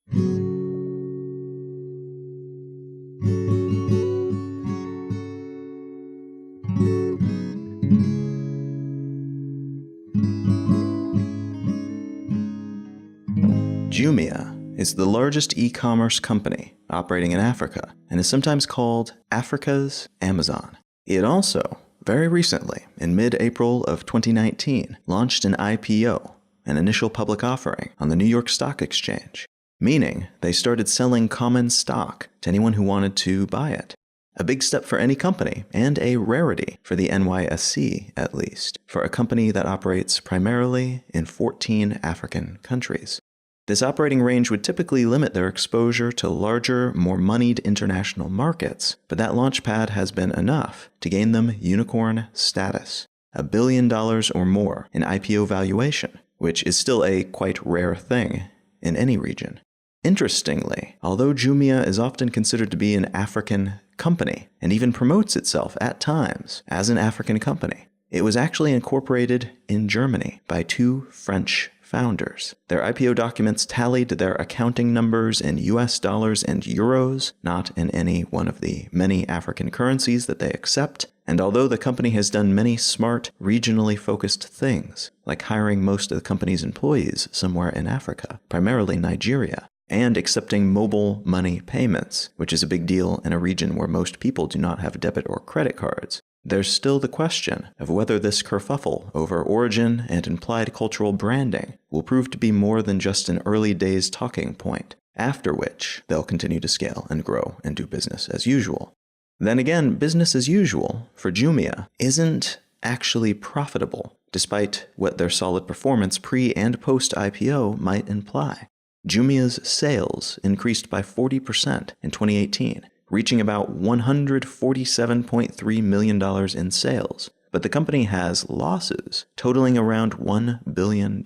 Jumia is the largest e-commerce company operating in Africa and is sometimes called Africa's Amazon. It also, very recently, in mid-April of 2019, launched an IPO, an initial public offering, on the New York Stock Exchange, meaning they started selling common stock to anyone who wanted to buy it. A big step for any company, and a rarity for the NYSE, at least, for a company that operates primarily in 14 African countries. This operating range would typically limit their exposure to larger, more moneyed international markets, but that launchpad has been enough to gain them unicorn status, $1 billion or more in IPO valuation, which is still a quite rare thing in any region. Interestingly, although Jumia is often considered to be an African company, and even promotes itself at times as an African company, it was actually incorporated in Germany by two French founders. Their IPO documents tallied their accounting numbers in US dollars and euros, not in any one of the many African currencies that they accept. And although the company has done many smart, regionally focused things, like hiring most of the company's employees somewhere in Africa, primarily Nigeria, and accepting mobile money payments, which is a big deal in a region where most people do not have debit or credit cards, there's still the question of whether this kerfuffle over origin and implied cultural branding will prove to be more than just an early days talking point, after which they'll continue to scale and grow and do business as usual. Then again, business as usual for Jumia isn't actually profitable, despite what their solid performance pre- and post-IPO might imply. Jumia's sales increased by 40% in 2018, reaching about $147.3 million in sales. But the company has losses totaling around $1 billion,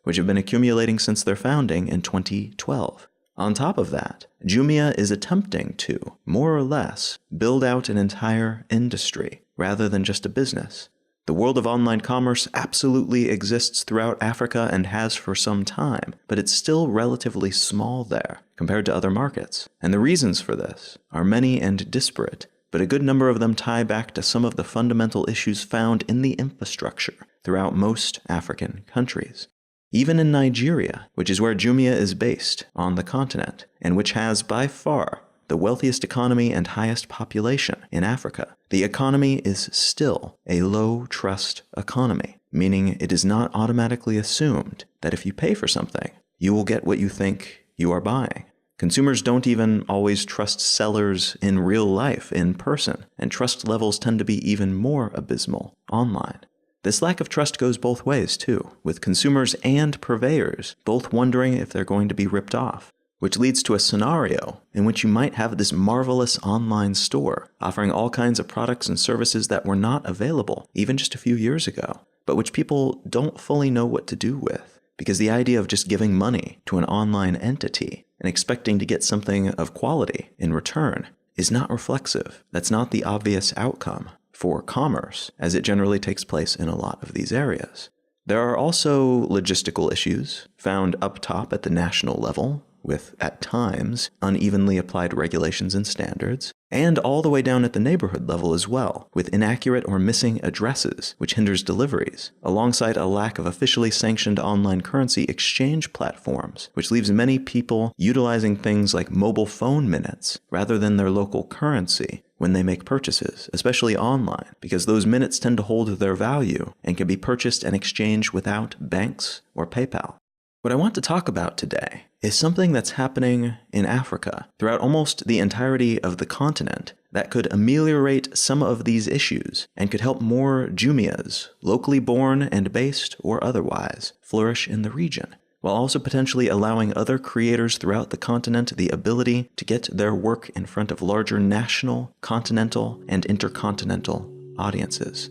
which have been accumulating since their founding in 2012. On top of that, Jumia is attempting to, more or less, build out an entire industry rather than just a business. The world of online commerce absolutely exists throughout Africa and has for some time, but it's still relatively small there compared to other markets. And the reasons for this are many and disparate, but a good number of them tie back to some of the fundamental issues found in the infrastructure throughout most African countries. Even in Nigeria, which is where Jumia is based on the continent, and which has by far the wealthiest economy and highest population in Africa, the economy is still a low-trust economy, meaning it is not automatically assumed that if you pay for something, you will get what you think you are buying. Consumers don't even always trust sellers in real life, in person, and trust levels tend to be even more abysmal online. This lack of trust goes both ways, too, with consumers and purveyors both wondering if they're going to be ripped off, which leads to a scenario in which you might have this marvelous online store offering all kinds of products and services that were not available even just a few years ago, but which people don't fully know what to do with, because the idea of just giving money to an online entity and expecting to get something of quality in return is not reflexive. That's not the obvious outcome for commerce, as it generally takes place in a lot of these areas. There are also logistical issues found up top at the national level, with, at times, unevenly applied regulations and standards, and all the way down at the neighborhood level as well, with inaccurate or missing addresses, which hinders deliveries, alongside a lack of officially sanctioned online currency exchange platforms, which leaves many people utilizing things like mobile phone minutes rather than their local currency when they make purchases, especially online, because those minutes tend to hold their value and can be purchased and exchanged without banks or PayPal. What I want to talk about today is something that's happening in Africa throughout almost the entirety of the continent that could ameliorate some of these issues and could help more Jumias, locally born and based or otherwise, flourish in the region, while also potentially allowing other creators throughout the continent the ability to get their work in front of larger national, continental, and intercontinental audiences.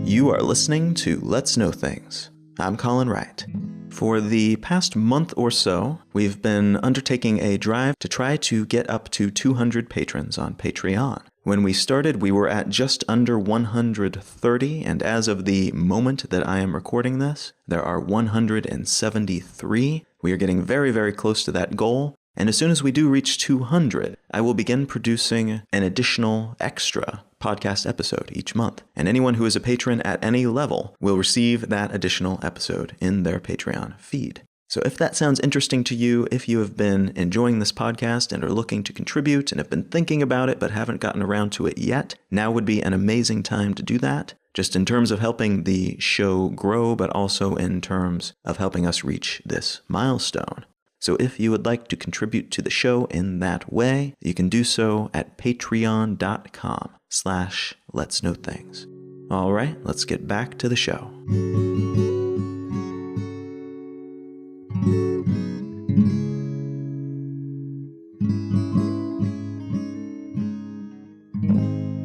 You are listening to Let's Know Things. I'm Colin Wright. For the past month or so, we've been undertaking a drive to try to get up to 200 patrons on Patreon, When we started, we were at just under 130, and as of the moment that I am recording this, there are 173. We are getting very, very close to that goal, and as soon as we do reach 200, I will begin producing an additional extra podcast episode each month. And anyone who is a patron at any level will receive that additional episode in their Patreon feed. So if that sounds interesting to you, if you have been enjoying this podcast and are looking to contribute and have been thinking about it but haven't gotten around to it yet, now would be an amazing time to do that, just in terms of helping the show grow, but also in terms of helping us reach this milestone. So if you would like to contribute to the show in that way, you can do so at patreon.com/letsknowthings. All right, let's get back to the show.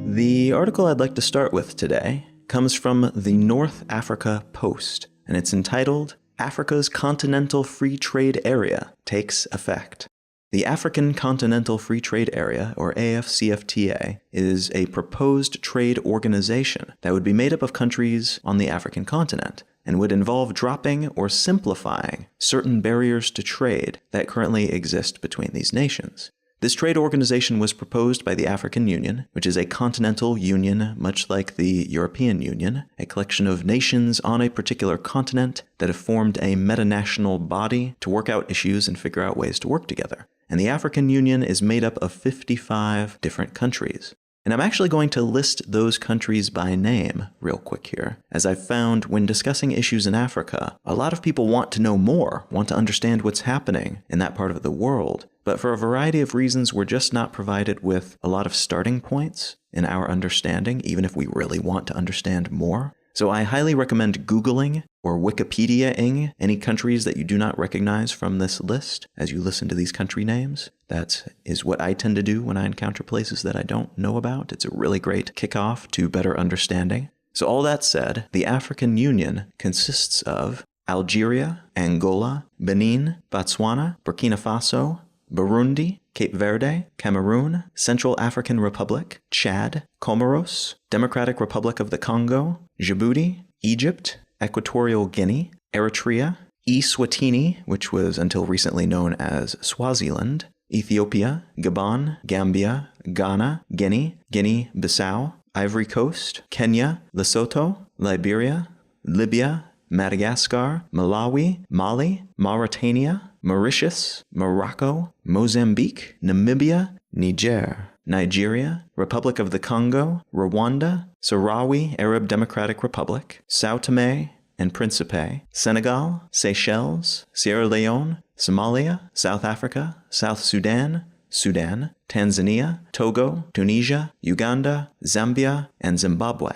The article I'd like to start with today comes from the North Africa Post, and it's entitled, Africa's Continental Free Trade Area Takes Effect. The African Continental Free Trade Area, or AFCFTA, is a proposed trade organization that would be made up of countries on the African continent and would involve dropping or simplifying certain barriers to trade that currently exist between these nations. This trade organization was proposed by the African Union, which is a continental union much like the European Union, a collection of nations on a particular continent that have formed a metanational body to work out issues and figure out ways to work together. And the African Union is made up of 55 different countries. And I'm actually going to list those countries by name real quick here, as I've found when discussing issues in Africa, a lot of people want to know more, want to understand what's happening in that part of the world. But for a variety of reasons, we're just not provided with a lot of starting points in our understanding, even if we really want to understand more. So I highly recommend Googling or Wikipedia-ing any countries that you do not recognize from this list as you listen to these country names. That is what I tend to do when I encounter places that I don't know about. It's a really great kickoff to better understanding. So all that said, the African Union consists of Algeria, Angola, Benin, Botswana, Burkina Faso, Burundi, Cape Verde, Cameroon, Central African Republic, Chad, Comoros, Democratic Republic of the Congo, Djibouti, Egypt, Equatorial Guinea, Eritrea, Eswatini, which was until recently known as Swaziland, Ethiopia, Gabon, Gambia, Ghana, Guinea, Guinea-Bissau, Ivory Coast, Kenya, Lesotho, Liberia, Libya, Madagascar, Malawi, Mali, Mauritania, Mauritius, Morocco, Mozambique, Namibia, Niger, Nigeria, Republic of the Congo, Rwanda, Sahrawi Arab Democratic Republic, São Tomé and Príncipe, Senegal, Seychelles, Sierra Leone, Somalia, South Africa, South Sudan, Sudan, Tanzania, Togo, Tunisia, Uganda, Zambia, and Zimbabwe.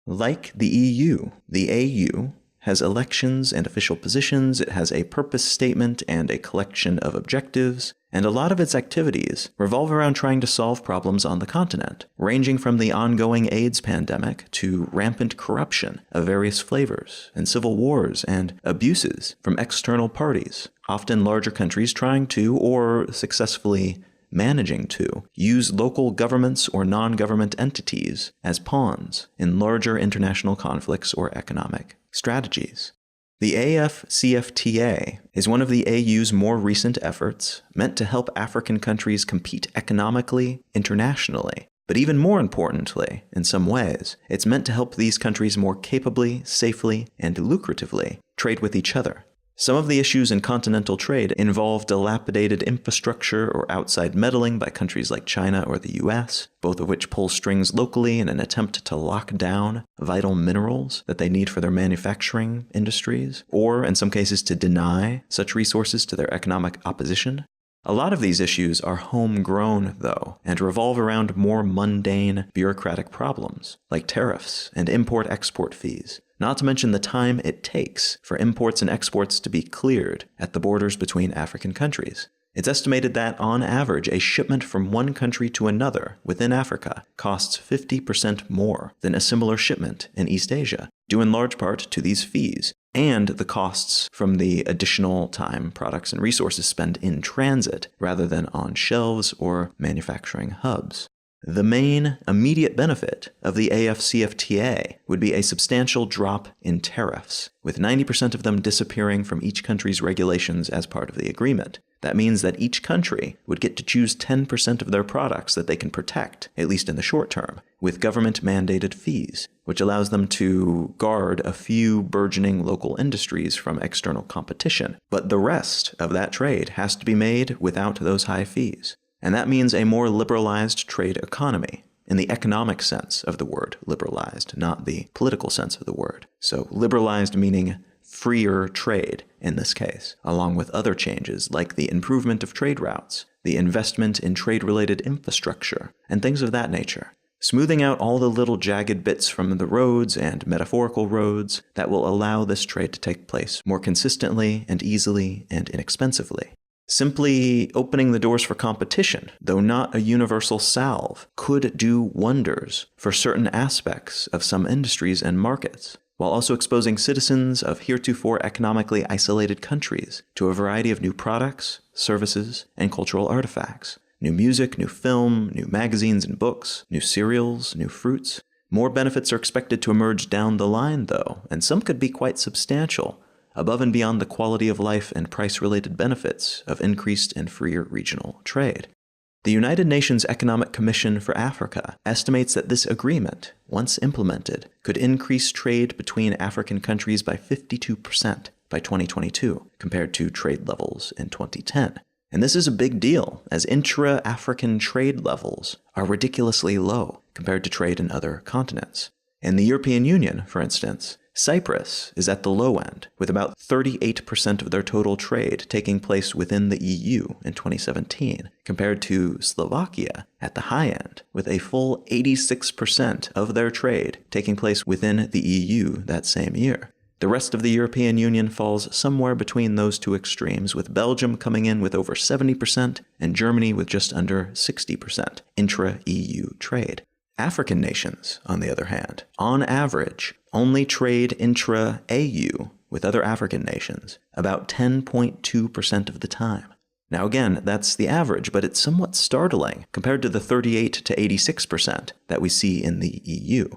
Like the EU, the AU has elections and official positions, it has a purpose statement and a collection of objectives, and a lot of its activities revolve around trying to solve problems on the continent, ranging from the ongoing AIDS pandemic to rampant corruption of various flavors, and civil wars and abuses from external parties, often larger countries trying to, or successfully managing to, use local governments or non-government entities as pawns in larger international conflicts or economic strategies. The AFCFTA is one of the AU's more recent efforts meant to help African countries compete economically, internationally. But even more importantly, in some ways, it's meant to help these countries more capably, safely, and lucratively trade with each other. Some of the issues in continental trade involve dilapidated infrastructure or outside meddling by countries like China or the US, both of which pull strings locally in an attempt to lock down vital minerals that they need for their manufacturing industries, or in some cases to deny such resources to their economic opposition. A lot of these issues are homegrown, though, and revolve around more mundane bureaucratic problems, like tariffs and import-export fees, not to mention the time it takes for imports and exports to be cleared at the borders between African countries. It's estimated that, on average, a shipment from one country to another within Africa costs 50% more than a similar shipment in East Asia, due in large part to these fees, and the costs from the additional time, products, and resources spent in transit rather than on shelves or manufacturing hubs. The main immediate benefit of the AFCFTA would be a substantial drop in tariffs, with 90% of them disappearing from each country's regulations as part of the agreement. That means that each country would get to choose 10% of their products that they can protect, at least in the short term, with government-mandated fees, which allows them to guard a few burgeoning local industries from external competition. But the rest of that trade has to be made without those high fees. And that means a more liberalized trade economy, in the economic sense of the word liberalized, not the political sense of the word. So liberalized meaning freer trade in this case, along with other changes like the improvement of trade routes, the investment in trade-related infrastructure, and things of that nature, smoothing out all the little jagged bits from the roads and metaphorical roads that will allow this trade to take place more consistently and easily and inexpensively. Simply opening the doors for competition, though not a universal salve, could do wonders for certain aspects of some industries and markets, while also exposing citizens of heretofore economically isolated countries to a variety of new products, services, and cultural artifacts. New music, new film, new magazines and books, new cereals, new fruits. More benefits are expected to emerge down the line, though, and some could be quite substantial, above and beyond the quality of life and price-related benefits of increased and freer regional trade. The United Nations Economic Commission for Africa estimates that this agreement, once implemented, could increase trade between African countries by 52% by 2022, compared to trade levels in 2010. And this is a big deal, as intra-African trade levels are ridiculously low compared to trade in other continents. In the European Union, for instance, Cyprus is at the low end, with about 38% of their total trade taking place within the EU in 2017, compared to Slovakia at the high end, with a full 86% of their trade taking place within the EU that same year. The rest of the European Union falls somewhere between those two extremes, with Belgium coming in with over 70% and Germany with just under 60% intra-EU trade. African nations, on the other hand, on average, only trade intra-AU with other African nations about 10.2% of the time. Now again, that's the average, but it's somewhat startling compared to the 38 to 86% that we see in the EU.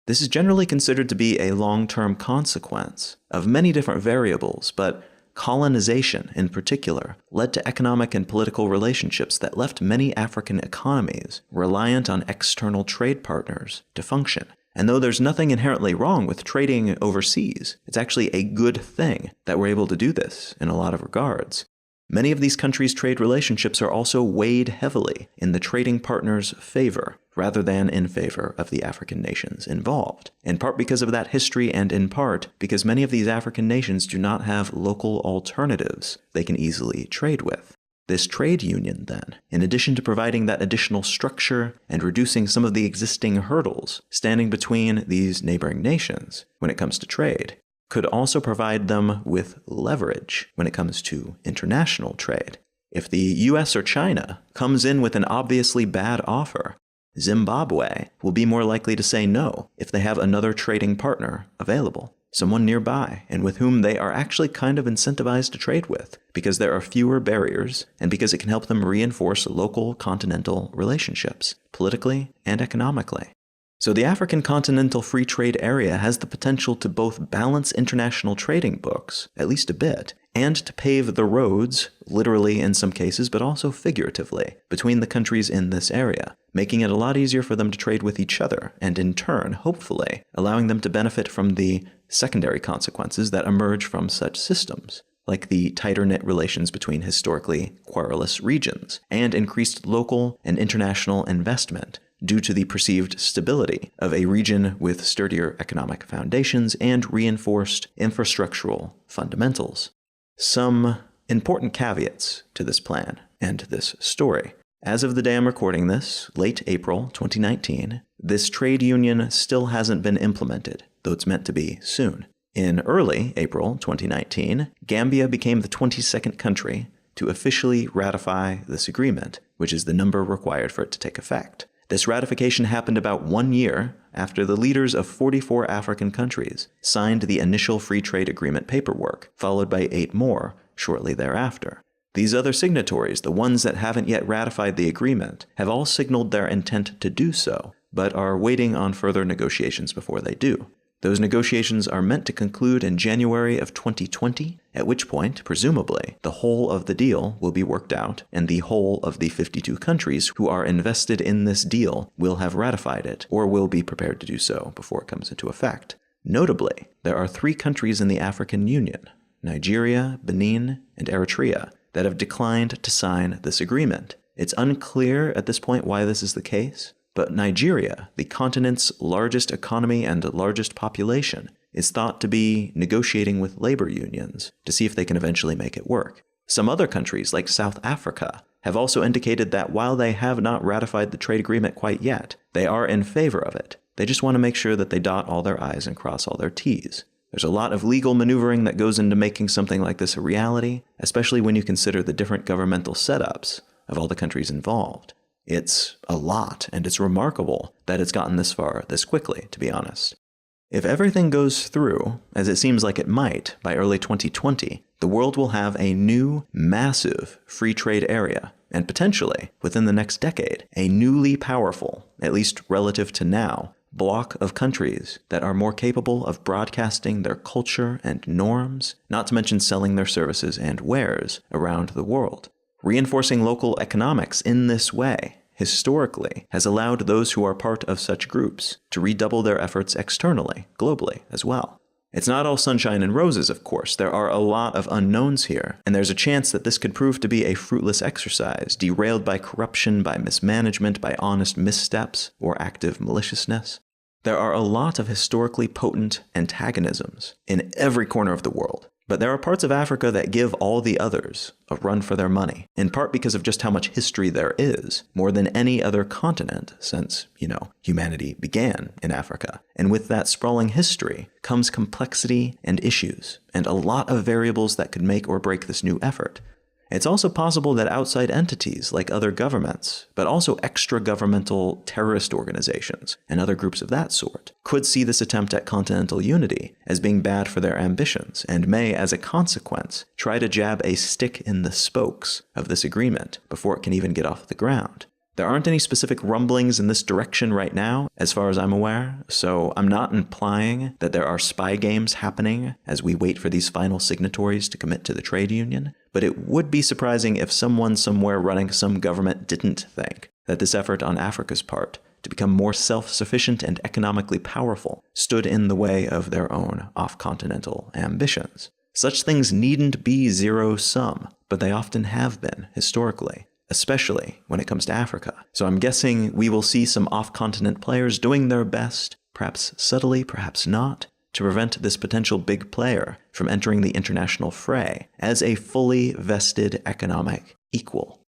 This is generally considered to be a long-term consequence of many different variables, but colonization in particular led to economic and political relationships that left many African economies reliant on external trade partners to function. And though there's nothing inherently wrong with trading overseas, it's actually a good thing that we're able to do this in a lot of regards. Many of these countries' trade relationships are also weighed heavily in the trading partners' favor, rather than in favor of the African nations involved, in part because of that history and in part because many of these African nations do not have local alternatives they can easily trade with. This trade union, then, in addition to providing that additional structure and reducing some of the existing hurdles standing between these neighboring nations when it comes to trade, could also provide them with leverage when it comes to international trade. If the US or China comes in with an obviously bad offer, Zimbabwe will be more likely to say no if they have another trading partner available, someone nearby and with whom they are actually kind of incentivized to trade with, because there are fewer barriers and because it can help them reinforce local continental relationships, politically and economically. So the African Continental Free Trade Area has the potential to both balance international trading books, at least a bit, and to pave the roads, literally in some cases, but also figuratively, between the countries in this area, making it a lot easier for them to trade with each other, and in turn, hopefully, allowing them to benefit from the secondary consequences that emerge from such systems, like the tighter-knit relations between historically querulous regions, and increased local and international investment, due to the perceived stability of a region with sturdier economic foundations and reinforced infrastructural fundamentals. Some important caveats to this plan and this story. As of the day I'm recording this, late April 2019, this trade union still hasn't been implemented, though it's meant to be soon. In early April 2019, Gambia became the 22nd country to officially ratify this agreement, which is the number required for it to take effect. This ratification happened about 1 year after the leaders of 44 African countries signed the initial free trade agreement paperwork, followed by 8 more shortly thereafter. These other signatories, the ones that haven't yet ratified the agreement, have all signaled their intent to do so, but are waiting on further negotiations before they do. Those negotiations are meant to conclude in January of 2020, at which point, presumably, the whole of the deal will be worked out, and the whole of the 52 countries who are invested in this deal will have ratified it, or will be prepared to do so before it comes into effect. Notably, there are 3 countries in the African Union, Nigeria, Benin, and Eritrea, that have declined to sign this agreement. It's unclear at this point why this is the case, but Nigeria, the continent's largest economy and largest population, is thought to be negotiating with labor unions to see if they can eventually make it work. Some other countries, like South Africa, have also indicated that while they have not ratified the trade agreement quite yet, they are in favor of it. They just want to make sure that they dot all their I's and cross all their T's. There's a lot of legal maneuvering that goes into making something like this a reality, especially when you consider the different governmental setups of all the countries involved. It's a lot, and it's remarkable that it's gotten this far this quickly, to be honest. If everything goes through, as it seems like it might, by early 2020, the world will have a new, massive free trade area, and potentially, within the next decade, a newly powerful, at least relative to now, block of countries that are more capable of broadcasting their culture and norms, not to mention selling their services and wares around the world. Reinforcing local economics in this way, historically, has allowed those who are part of such groups to redouble their efforts externally, globally, as well. It's not all sunshine and roses, of course. There are a lot of unknowns here, and there's a chance that this could prove to be a fruitless exercise, derailed by corruption, by mismanagement, by honest missteps, or active maliciousness. There are a lot of historically potent antagonisms in every corner of the world. But there are parts of Africa that give all the others a run for their money, in part because of just how much history there is, more than any other continent since, humanity began in Africa. And with that sprawling history comes complexity and issues, and a lot of variables that could make or break this new effort. It's also possible that outside entities, like other governments, but also extra-governmental terrorist organizations and other groups of that sort, could see this attempt at continental unity as being bad for their ambitions, and may, as a consequence, try to jab a stick in the spokes of this agreement before it can even get off the ground. There aren't any specific rumblings in this direction right now, as far as I'm aware, so I'm not implying that there are spy games happening as we wait for these final signatories to commit to the trade union, but it would be surprising if someone somewhere running some government didn't think that this effort on Africa's part to become more self-sufficient and economically powerful stood in the way of their own off-continental ambitions. Such things needn't be zero-sum, but they often have been, historically, especially when it comes to Africa. So I'm guessing we will see some off-continent players doing their best, perhaps subtly, perhaps not, to prevent this potential big player from entering the international fray as a fully vested economic equal.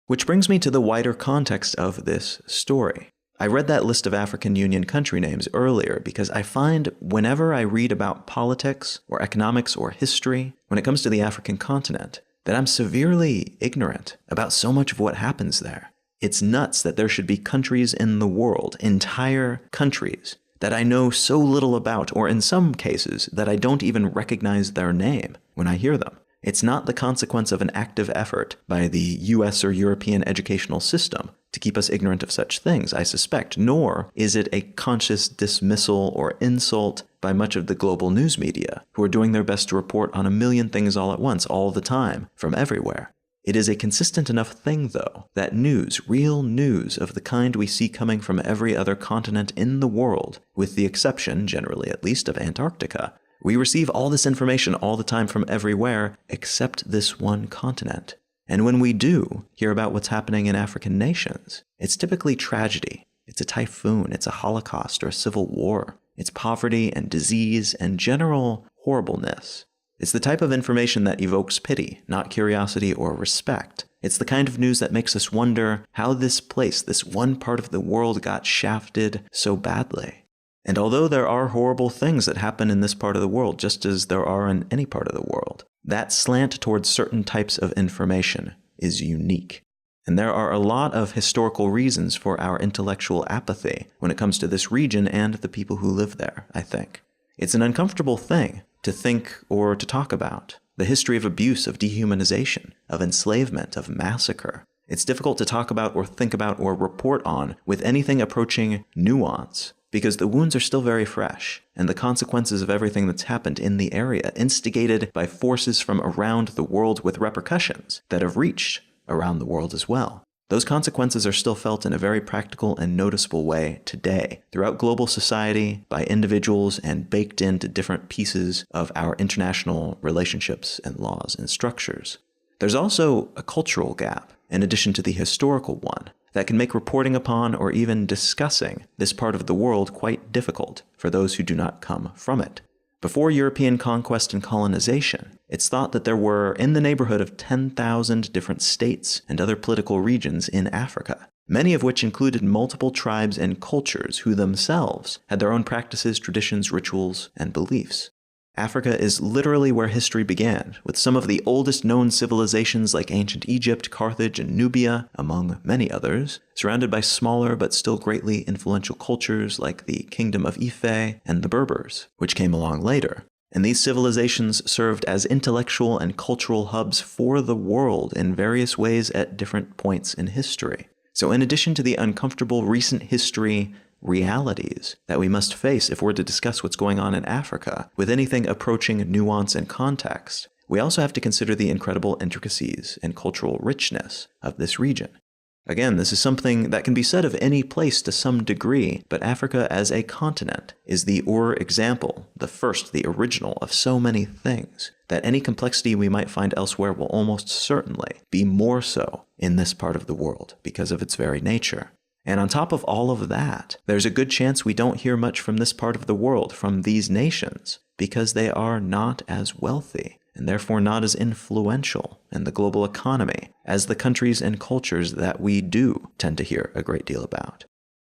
Which brings me to the wider context of this story. I read that list of African Union country names earlier because I find whenever I read about politics or economics or history, when it comes to the African continent, that I'm severely ignorant about so much of what happens there. It's nuts that there should be countries in the world, entire countries, that I know so little about, or in some cases, that I don't even recognize their name when I hear them. It's not the consequence of an active effort by the US or European educational system to keep us ignorant of such things, I suspect, nor is it a conscious dismissal or insult by much of the global news media, who are doing their best to report on a million things all at once, all the time, from everywhere. It is a consistent enough thing, though, that news, real news of the kind we see coming from every other continent in the world, with the exception, generally at least, of Antarctica, we receive all this information all the time from everywhere except this one continent. And when we do hear about what's happening in African nations, it's typically tragedy. It's a typhoon, it's a holocaust or a civil war. It's poverty and disease and general horribleness. It's the type of information that evokes pity, not curiosity or respect. It's the kind of news that makes us wonder how this place, this one part of the world, got shafted so badly. And although there are horrible things that happen in this part of the world, just as there are in any part of the world, that slant towards certain types of information is unique. And there are a lot of historical reasons for our intellectual apathy when it comes to this region and the people who live there, I think. It's an uncomfortable thing to think or to talk about, the history of abuse, of dehumanization, of enslavement, of massacre. It's difficult to talk about or think about or report on with anything approaching nuance, because the wounds are still very fresh, and the consequences of everything that's happened in the area, instigated by forces from around the world with repercussions that have reached around the world as well. Those consequences are still felt in a very practical and noticeable way today, throughout global society, by individuals, and baked into different pieces of our international relationships and laws and structures. There's also a cultural gap, in addition to the historical one, that can make reporting upon or even discussing this part of the world quite difficult for those who do not come from it. Before European conquest and colonization, it's thought that there were in the neighborhood of 10,000 different states and other political regions in Africa, many of which included multiple tribes and cultures who themselves had their own practices, traditions, rituals, and beliefs. Africa is literally where history began, with some of the oldest known civilizations like ancient Egypt, Carthage, and Nubia, among many others, surrounded by smaller but still greatly influential cultures like the Kingdom of Ife and the Berbers, which came along later. And these civilizations served as intellectual and cultural hubs for the world in various ways at different points in history. So in addition to the uncomfortable recent history realities that we must face if we're to discuss what's going on in Africa with anything approaching nuance and context, we also have to consider the incredible intricacies and cultural richness of this region. Again, this is something that can be said of any place to some degree, but Africa as a continent is the example, the first, the original of so many things, that any complexity we might find elsewhere will almost certainly be more so in this part of the world because of its very nature. And on top of all of that, there's a good chance we don't hear much from this part of the world, from these nations, because they are not as wealthy, and therefore not as influential in the global economy as the countries and cultures that we do tend to hear a great deal about.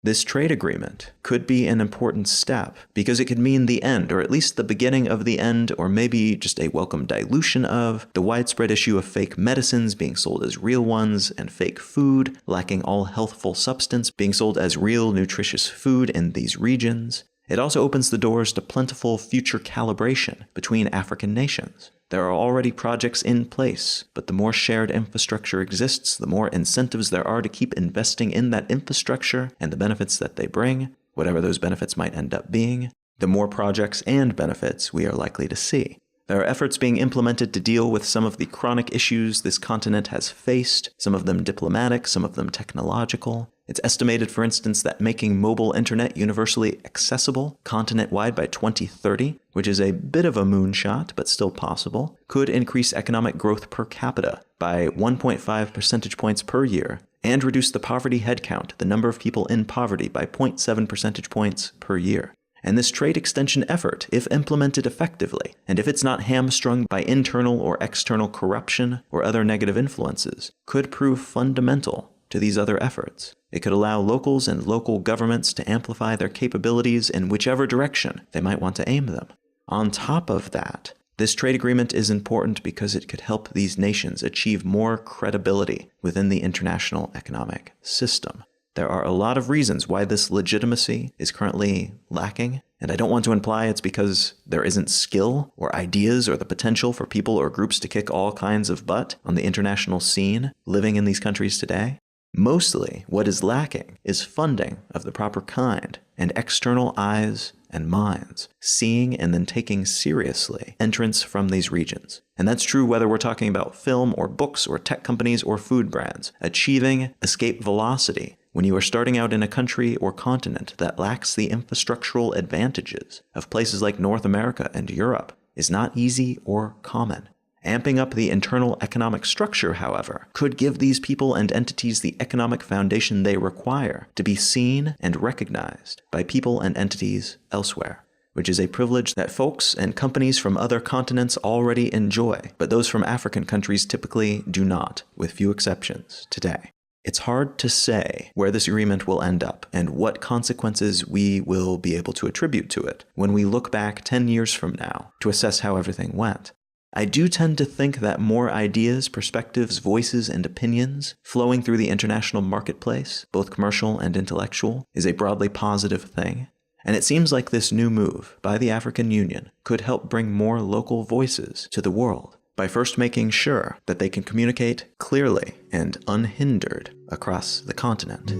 This trade agreement could be an important step because it could mean the end, or at least the beginning of the end, or maybe just a welcome dilution of the widespread issue of fake medicines being sold as real ones and fake food lacking all healthful substance being sold as real nutritious food in these regions. It also opens the doors to plentiful future calibration between African nations. There are already projects in place, but the more shared infrastructure exists, the more incentives there are to keep investing in that infrastructure and the benefits that they bring, whatever those benefits might end up being, the more projects and benefits we are likely to see. There are efforts being implemented to deal with some of the chronic issues this continent has faced, some of them diplomatic, some of them technological. It's estimated, for instance, that making mobile internet universally accessible continent-wide by 2030, which is a bit of a moonshot, but still possible, could increase economic growth per capita by 1.5 percentage points per year and reduce the poverty headcount, the number of people in poverty, by 0.7 percentage points per year. And this trade extension effort, if implemented effectively, and if it's not hamstrung by internal or external corruption or other negative influences, could prove fundamental to these other efforts. It could allow locals and local governments to amplify their capabilities in whichever direction they might want to aim them. On top of that, this trade agreement is important because it could help these nations achieve more credibility within the international economic system. There are a lot of reasons why this legitimacy is currently lacking, and I don't want to imply it's because there isn't skill or ideas or the potential for people or groups to kick all kinds of butt on the international scene living in these countries today. Mostly, what is lacking is funding of the proper kind and external eyes and minds, seeing and then taking seriously entrants from these regions. And that's true whether we're talking about film or books or tech companies or food brands. Achieving escape velocity when you are starting out in a country or continent that lacks the infrastructural advantages of places like North America and Europe is not easy or common. Amping up the internal economic structure, however, could give these people and entities the economic foundation they require to be seen and recognized by people and entities elsewhere, which is a privilege that folks and companies from other continents already enjoy, but those from African countries typically do not, with few exceptions, today. It's hard to say where this agreement will end up and what consequences we will be able to attribute to it when we look back 10 years from now to assess how everything went. I do tend to think that more ideas, perspectives, voices, and opinions flowing through the international marketplace, both commercial and intellectual, is a broadly positive thing. And it seems like this new move by the African Union could help bring more local voices to the world, by first making sure that they can communicate clearly and unhindered across the continent.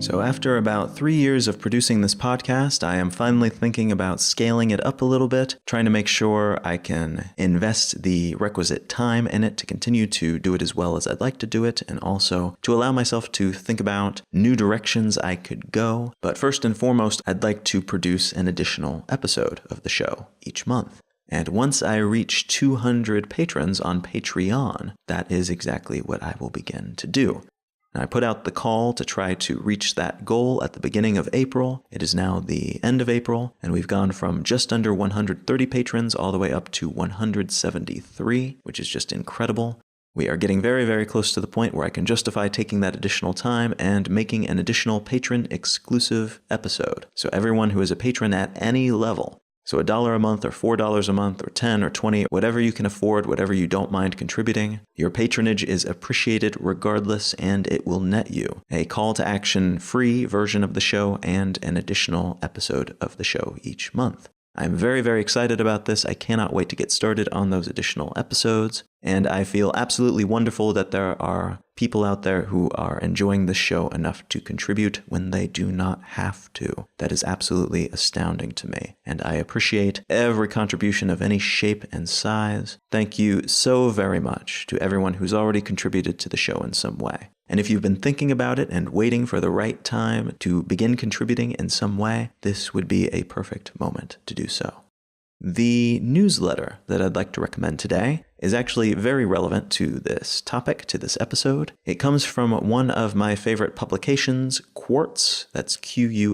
So after about 3 years of producing this podcast, I am finally thinking about scaling it up a little bit, trying to make sure I can invest the requisite time in it to continue to do it as well as I'd like to do it, and also to allow myself to think about new directions I could go. But first and foremost, I'd like to produce an additional episode of the show each month. And once I reach 200 patrons on Patreon, that is exactly what I will begin to do. I put out the call to try to reach that goal at the beginning of April. It is now the end of April, and we've gone from just under 130 patrons all the way up to 173, which is just incredible. We are getting very, very close to the point where I can justify taking that additional time and making an additional patron-exclusive episode. So everyone who is a patron at any level, so $1 a month or $4 a month or 10 or 20, whatever you can afford, whatever you don't mind contributing, your patronage is appreciated regardless, and it will net you a call to action free version of the show and an additional episode of the show each month. I'm very, very excited about this. I cannot wait to get started on those additional episodes. And I feel absolutely wonderful that there are people out there who are enjoying the show enough to contribute when they do not have to. That is absolutely astounding to me. And I appreciate every contribution of any shape and size. Thank you so very much to everyone who's already contributed to the show in some way. And if you've been thinking about it and waiting for the right time to begin contributing in some way, this would be a perfect moment to do so. The newsletter that I'd like to recommend today is actually very relevant to this topic, to this episode. It comes from one of my favorite publications, Quartz. That's Quartz,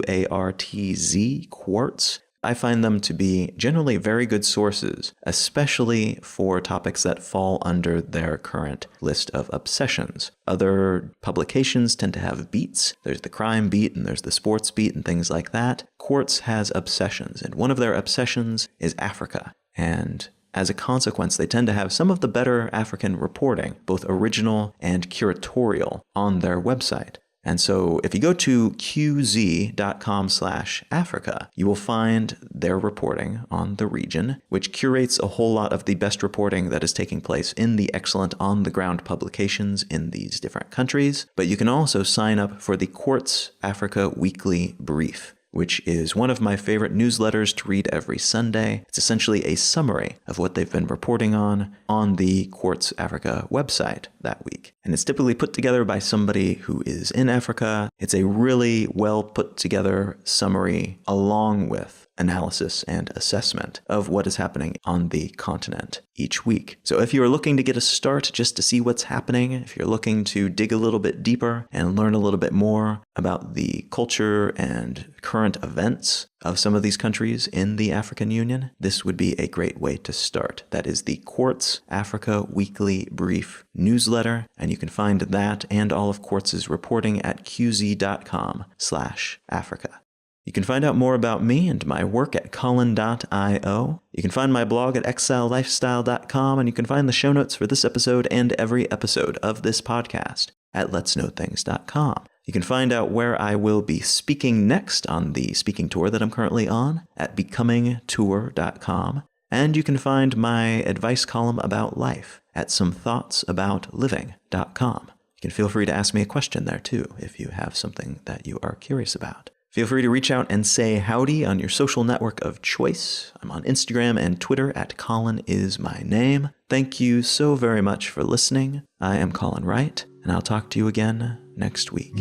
Quartz. I find them to be generally very good sources, especially for topics that fall under their current list of obsessions. Other publications tend to have beats. There's the crime beat and there's the sports beat and things like that. Quartz has obsessions, and one of their obsessions is Africa. And as a consequence, they tend to have some of the better African reporting, both original and curatorial, on their website. And so if you go to qz.com/Africa, you will find their reporting on the region, which curates a whole lot of the best reporting that is taking place in the excellent on-the-ground publications in these different countries. But you can also sign up for the Quartz Africa Weekly Brief, which is one of my favorite newsletters to read every Sunday. It's essentially a summary of what they've been reporting on the Quartz Africa website that week. And it's typically put together by somebody who is in Africa. It's a really well put together summary along with analysis and assessment of what is happening on the continent each week. So if you're looking to get a start just to see what's happening, if you're looking to dig a little bit deeper and learn a little bit more about the culture and current events of some of these countries in the African Union, this would be a great way to start. That is the Quartz Africa Weekly Brief newsletter, and you can find that and all of Quartz's reporting at qz.com/Africa. You can find out more about me and my work at Colin.io. You can find my blog at exilelifestyle.com, and you can find the show notes for this episode and every episode of this podcast at letsknowthings.com. You can find out where I will be speaking next on the speaking tour that I'm currently on at becomingtour.com. And you can find my advice column about life at somethoughtsoboutliving.com. You can feel free to ask me a question there too if you have something that you are curious about. Feel free to reach out and say howdy on your social network of choice. I'm on Instagram and Twitter at Colin is my name. Thank you so very much for listening. I am Colin Wright, and I'll talk to you again next week.